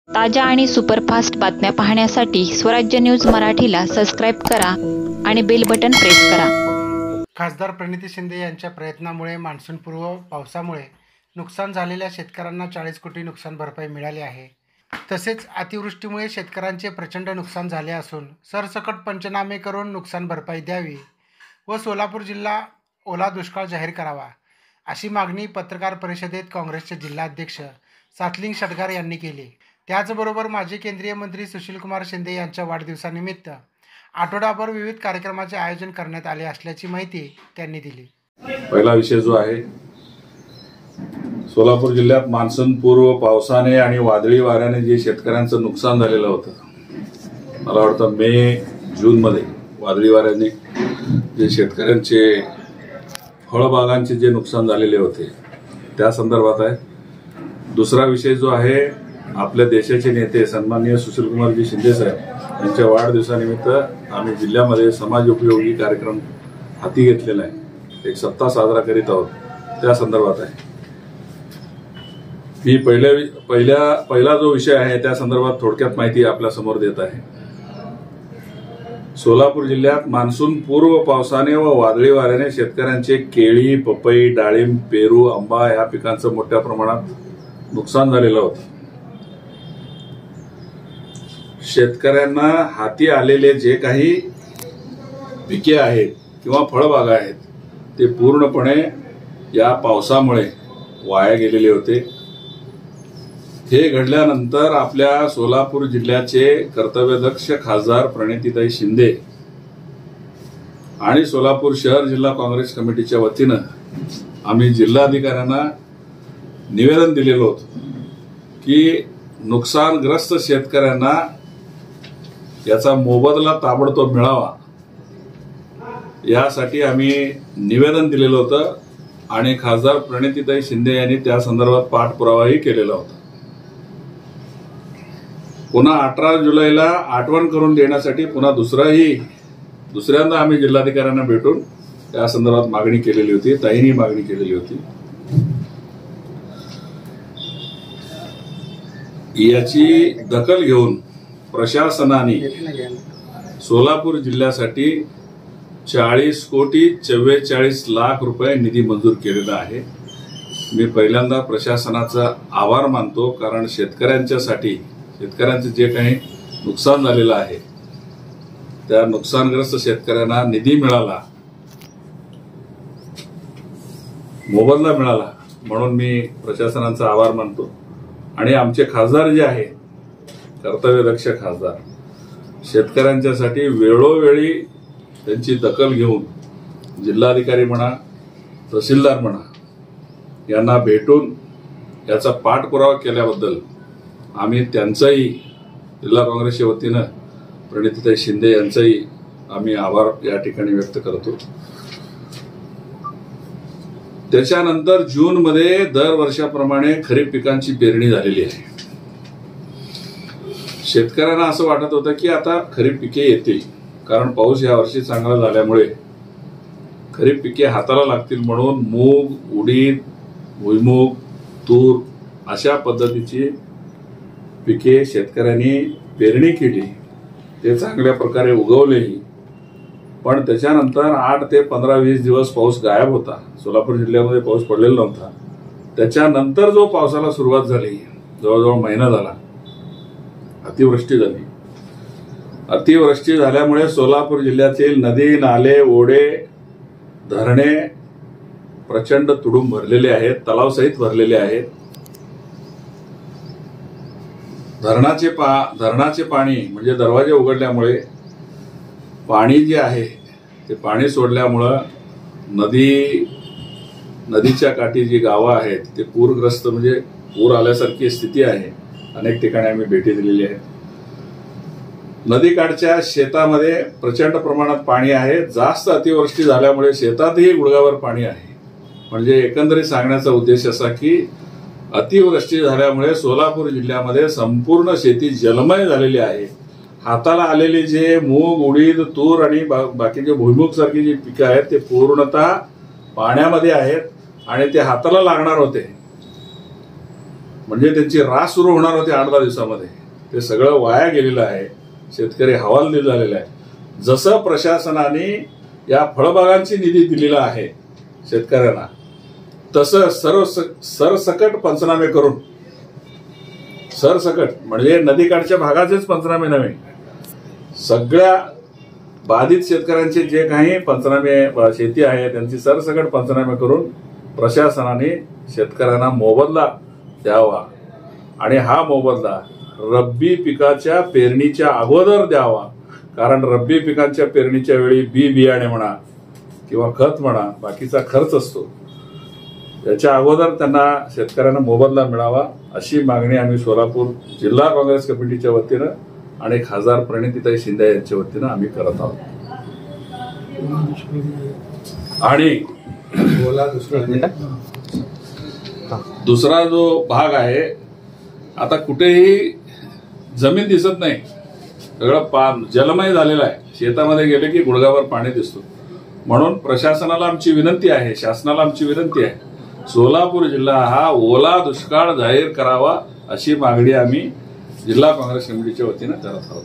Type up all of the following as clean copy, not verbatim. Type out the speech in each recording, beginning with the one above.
ताज्या आणि सुपरफास्ट बातम्या पाहण्यासाठी स्वराज्य न्यूज मराठीला सबस्क्राईब करा आणि बेल बटन प्रेस करा। खासदार प्रणिती शिंदे यांच्या प्रयत्नामुळे मान्सूनपूर्व पावसामुळे नुकसान झालेल्या शेतकऱ्यांना 40 कोटी नुकसान भरपाई मिळाली आहे। तसेच अतिवृष्टीमुळे शेतकऱ्यांचे प्रचंड नुकसान झाले असून सरसकट पंचनामे करून नुकसान भरपाई द्यावी व सोलापूर जिल्हा ओला दुष्काळ जाहीर करावा अशी मागणी पत्रकार परिषदेत काँग्रेसचे जिल्हाध्यक्ष सातलिंग शटगार यांनी केली। त्याचबरोबर माजी केंद्रीय मंत्री सुशीलकुमार शिंदे यांच्या वाढदिवसानिमित्त आठवडाभर विविध कार्यक्रमाचे आयोजन करण्यात आले असल्याची माहिती त्यांनी दिली। पहिला विषय जो आहे, सोलापूर जिल्ह्यात मान्सूनपूर्व पावसाने आणि वादळी वाऱ्याने जे शेतकऱ्यांचं नुकसान झालेलं होतं, मला वाटतं मे जून मध्ये वादळी वाऱ्याने जे शेतकऱ्यांचे फळबागांचे जे नुकसान झालेले होते त्या संदर्भात आहे। दुसरा विषय जो आहे, आपल्या देशाचे नेते सन्माननीय सुशीलकुमारजी शिंदे साहेब यांच्या वाढदिवसानिमित्त आम्ही जिल्ह्यामध्ये समाज उपयोगी कार्यक्रम हाती घेतलेला आहे, एक सप्ताह साजरा करीत आहोत, त्या संदर्भात आहे। मी पहिला जो विषय आहे त्या संदर्भात थोडक्यात माहिती आपल्या समोर देत आहे। सोलापूर जिल्ह्यात मान्सून पूर्व पावसाने व वादळी वाऱ्याने शेतकऱ्यांचे केळी, पपई, डाळिंब, पेरू, आंबा या पिकांचं मोठ्या प्रमाणात नुकसान झालेलं होतं। शेतकऱ्यांना हाती आलेले जे काही पिके आहेत किंवा फळबागा आहेत ते पूर्णपणे या पावसामुळे वाया गेलेले होते। हे घडल्यानंतर आपल्या सोलापूर जिल्ह्याचे कर्तव्यदक्ष खासदार प्रणितीताई शिंदे आणि सोलापूर शहर जिल्हा काँग्रेस कमिटीच्या वतीनं आम्ही जिल्हाधिकाऱ्यांना निवेदन दिलेलं होतं की नुकसानग्रस्त शेतकऱ्यांना याचा मोबदला ताबडतोब मिळावा, यासाठी आम्ही निवेदन दिलेलं होतं आणि खासदार प्रणितीताई शिंदे यांनी त्या संदर्भात पाठपुरावाही केलेला होता। पुन्हा 18 जुलैला आठवण करून देण्यासाठी पुन्हा दुसऱ्यांदा आम्ही जिल्हाधिकाऱ्यांना भेटून त्या संदर्भात मागणी केलेली होती, ताईंनी मागणी केलेली होती। याची दखल घेऊन प्रशासनाने सोलापूर जिल्ह्यासाठी 40 कोटी 44 लाख रुपये निधी मंजूर केलेला आहे। मी पहिल्यांदा प्रशासनाचा आभार मानतो, कारण शेतकऱ्यांचे जे काही नुकसान झालेलं आहे त्या नुकसानग्रस्त शेतकऱ्यांना निधी मिळाला, मोबदला मिळाला, म्हणून मी प्रशासनाचा आभार मानतो। आणि आमचे खासदार जे आहे, कर्तव्यदक्ष खासदार, शेतकऱ्यांच्यासाठी वेळोवेळी त्यांची दखल घेऊन जिल्हाधिकारी म्हणा, तहसीलदार म्हणा यांना भेटून याचा पाठपुरावा केल्याबद्दल आम्ही त्यांचाही जिल्हा काँग्रेसच्या वतीनं प्रणितीताई शिंदे यांचाही आम्ही आभार या ठिकाणी व्यक्त करतो। त्याच्यानंतर जून मध्ये दरवर्षाप्रमाणे खरीप पिकांची पेरणी झालेली आहे। शेतकऱ्यांना असं वाटत होतं की आता खरीप पिके येतील, कारण पाऊस यावर्षी चांगला झाल्यामुळे खरीप पिके हाताला लागतील, म्हणून मूग, उडीद, भुईमूग, तूर अशा पद्धतीची पिके शेतकऱ्यांनी पेरणी केली, ते चांगल्या प्रकारे उगवलेही। पण त्याच्यानंतर 8 ते 15-20 दिवस पाऊस गायब होता, सोलापूर जिल्ह्यामध्ये पाऊस पडलेला नव्हता। त्याच्यानंतर जो पावसाला सुरुवात झाली, जवळजवळ महिना झाला, अतिवृष्टी झाली। अतिवृष्टी झाल्यामुळे सोलापूर जिल्ह्यातील नदी, नाले, ओढे, धरणे प्रचंड तुडूंब भरलेले आहेत, तलावसहित भरलेले आहेत। धरणाचे पाणी म्हणजे दरवाजे उघडल्यामुळे पाणी जे आहे ते पाणी सोडल्यामुळं नदीच्या काठी जी गावं आहेत ते पूरग्रस्त, म्हणजे पूर आल्यासारखी स्थिती आहे। अनेक ठिकाणी आम्ही भेटी दिलेली आहे। नदीकाठच्या शेतामध्ये प्रचंड प्रमाणात पाणी आहे। जास्त अतिवृष्टी झाल्यामुळे शेतातही गुडघावर पाणी आहे। म्हणजे एकंदरीत सांगण्याचा उद्देश असा की अतिवृष्टी झाल्यामुळे सोलापूर जिल्ह्यामध्ये संपूर्ण शेती जलमय झालेली आहे। हाताला आलेले जे मूग, उडीद, तूर आणि बाकीचे भुईमूग सारखी जी पिकं आहेत ते पूर्णतः पाण्यामध्ये आहेत आणि ते हाताला लागणार होते, म्हणजे त्यांची रास सुरू होणार होती 8-10 दिवसामध्ये, ते सगळं वाया गेलेलं आहे. शेतकरी हवालदिल झालेला आहे. जसं प्रशासनाने या फळबागांची निधी दिलेला आहे शेतकऱ्यांना, तसं सरसकट पंचनामे करून, सरसकट म्हणजे नदीकाठच्या भागाचेच पंचनामे नव्हे, सगळ्या बाधित शेतकऱ्यांचे जे काही पंचनामे शेती आहे त्यांची सरसकट पंचनामे करून प्रशासनाने शेतकऱ्यांना मोबदला द्यावा. आणि हा मोबदला रब्बी पिकाच्या पेरणीच्या अगोदर द्यावा. कारण रब्बी पिकांच्या पेरणीच्या वेळी बियाणे म्हणा किंवा खत म्हणा बाकीचा खर्च असतो, त्याच्या अगोदर त्यांना शेतकऱ्यांना मोबदला मिळावा अशी मागणी आम्ही सोलापूर जिल्हा काँग्रेस कमिटीच्या वतीनं आणि खासदार प्रणितीताई शिंदे यांच्या वतीनं आम्ही करत आहोत. आणि दुसरा जो भाग आहे, आता कुठेही जमीन दिसत नाही, सगळं जलमय झालेलं आहे. शेतामध्ये गेले की गुडघावर पाणी दिसतो. म्हणून प्रशासनाला आमची विनंती आहे, शासनाला आमची विनंती आहे, सोलापूर जिल्हा हा ओला दुष्काळ जाहीर करावा अशी मागणी आम्ही जिल्हा काँग्रेस कमिटीच्या वतीनं करत आहोत.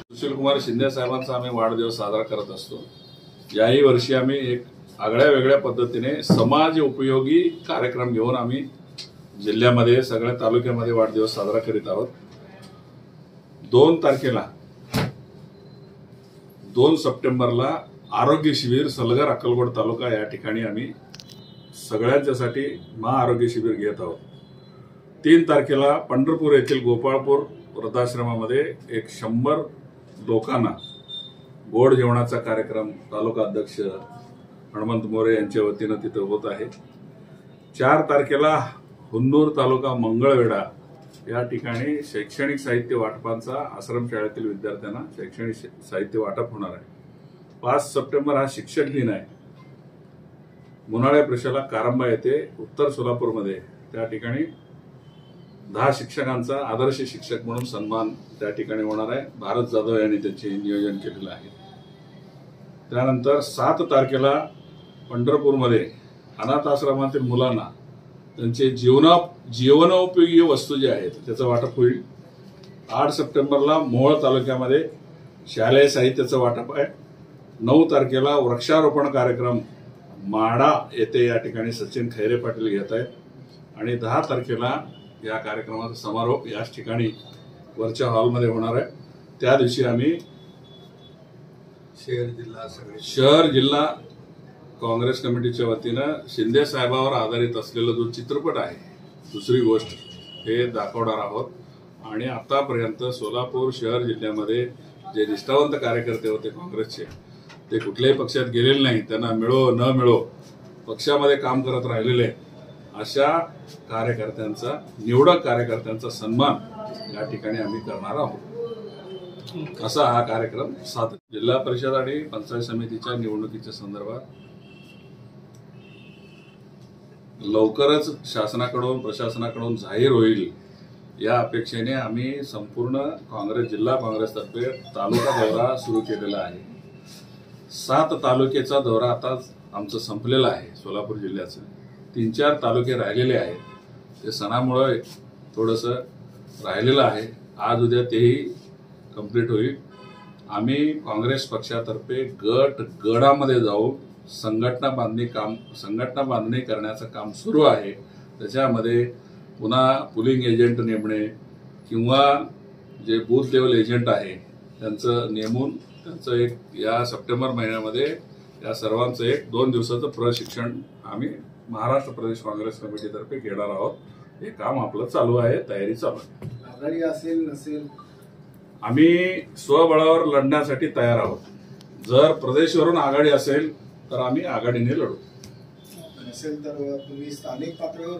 सुशीलकुमार शिंदे साहेबांचा आम्ही वाढदिवस साजरा करत असतो. याही वर्षी आम्ही एक आगळ्या वेगळ्या पद्धतीने समाज उपयोगी कार्यक्रम घेऊन आम्ही जिल्ह्यामध्ये सगळ्या तालुक्यामध्ये वाढदिवस साजरा करीत आहोत. 2 सप्टेंबरला आरोग्य शिबिर सलगर अक्कलकोट तालुका या ठिकाणी आम्ही सगळ्यांच्यासाठी महाआरोग्य शिबिर घेत आहोत. 3 तारखेला पंढरपूर येथील गोपाळपूर वृद्धाश्रमामध्ये एक 100 लोकांना गोड जेवणाचा कार्यक्रम तालुका अध्यक्ष हनुमंत मोरे यांच्या वतीनं तिथं होत आहे. 4 तारखेला हुन्नूर तालुका मंगळवेढा या ठिकाणी शैक्षणिक साहित्य वाटपांचा आश्रमशाळेतील विद्यार्थ्यांना शैक्षणिक साहित्य वाटप होणार आहे. 5 सप्टेंबर हा शिक्षक दिन आहे. मुनाळे प्रशाला कारंबा येथे उत्तर सोलापूरमध्ये त्या ठिकाणी 10 शिक्षकांचा आदर्श शिक्षक म्हणून सन्मान त्या ठिकाणी होणार आहे. भारत जाधव यांनी त्याचे नियोजन केलेलं आहे. त्यानंतर 7 तारखेला पंढरपूरमध्ये अनाथ आश्रमातील मुलांना त्यांचे जीवनोपयोगी वस्तू जे आहेत त्याचं वाटप होईल. 8 सप्टेंबरला मोहोळ तालुक्यामध्ये शालेय साहित्याचं वाटप आहे. 9 तारखेला वृक्षारोपण कार्यक्रम माडा येथे या ठिकाणी सचिन खैरे पाटील घेत आहेत. आणि 10 तारखेला या कार्यक्रमाचा समारोप याच ठिकाणी वरच्या हॉलमध्ये होणार आहे. त्या दिवशी आम्ही शहर जिल्हा काँग्रेस कमिटीच्या वतीनं शिंदे साहेबावर आधारित असलेला जो चित्रपट आहे, दुसरी गोष्ट, हे दाखवणार आहोत. आणि आतापर्यंत सोलापूर शहर जिल्ह्यामध्ये जे निष्ठावंत कार्यकर्ते होते काँग्रेसचे, ते कुठल्याही पक्षात गेलेले नाही, त्यांना मिळो न मिळो पक्षामध्ये काम करत राहिलेले अशा कार्यकर्त्यांचा, निवडक कार्यकर्त्यांचा सन्मान या ठिकाणी आम्ही करणार आहोत. असा हा कार्यक्रम 7 जिल्हा परिषद आणि पंचायत समितीच्या निवडणुकीच्या संदर्भात लवकरच शासनाकडून प्रशासनाकडून जाहीर होईल या अपेक्षेने आम्ही संपूर्ण जिल्हा काँग्रेसतर्फे तालुका दौरा सुरू केलेला आहे. 7 तालुक्याचा दौरा आता आमचं संपलेला आहे. सोलापूर जिल्ह्याचं 3-4 तालुके राहिलेले आहेत. ते सणामुळे थोडंसं राहिलेलं आहे. आज उद्या तेही कंप्लीट होईल. आम्ही काँग्रेस पक्षातर्फे गडामध्ये जाऊन संघटना बांधणी करण्याचं काम सुरू आहे. त्याच्यामध्ये पुन्हा पुलिंग एजंट नेमणे किंवा जे बूथ लेवल एजंट आहे त्यांचं नेमून त्यांचं एक या सप्टेंबर महिन्यामध्ये या सर्वांचं एक 2 दिवसाचं प्रशिक्षण आम्ही महाराष्ट्र प्रदेश काँग्रेस कमिटीतर्फे घेणार आहोत. हे काम आपलं चालू आहे, तयारी चालू आहे. आघाडी असेल नसेल आम्ही स्वबळावर लढण्यासाठी तयार आहोत. जर प्रदेशवरून आघाडी असेल तर आम्ही आघाडीने लढू. नसेल तर तुम्ही स्थानिक पातळीवर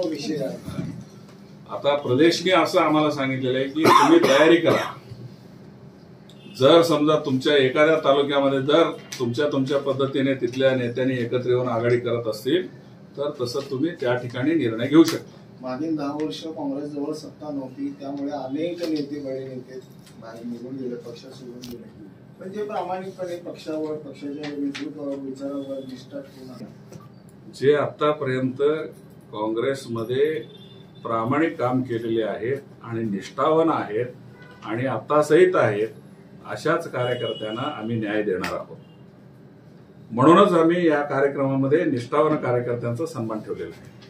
विषय आहे. आता प्रदेशने असं आम्हाला सांगितलेलं आहे की तुम्ही तयारी करा. जर समजा तुमच्या एखाद्या तालुक्यामध्ये जर तुमच्या पद्धतीने तिथल्या नेत्यांनी एकत्र येऊन आघाडी करत असतील तर तसं तुम्ही त्या ठिकाणी निर्णय घेऊ शकता. मागील 10 वर्ष काँग्रेस जवळ सत्ता नव्हती, त्यामुळे अनेक नेते बडे नेते बाहेर निघून गेले, पक्ष सोडून गेले. म्हणजे प्रामाणिकपणे पक्षाच्या नेतृत्वावर विचारावर निष्ठा ठेवून जे आतापर्यंत काँग्रेसमध्ये प्रामाणिक काम केलेले आहेत आणि निष्ठावान आहेत आणि आत्तासहित आहेत, अशाच कार्यकर्त्यांना आम्ही न्याय देणार आहोत. म्हणूनच आम्ही या कार्यक्रमामध्ये निष्ठावान कार्यकर्त्यांचा सन्मान ठेवलेला आहे.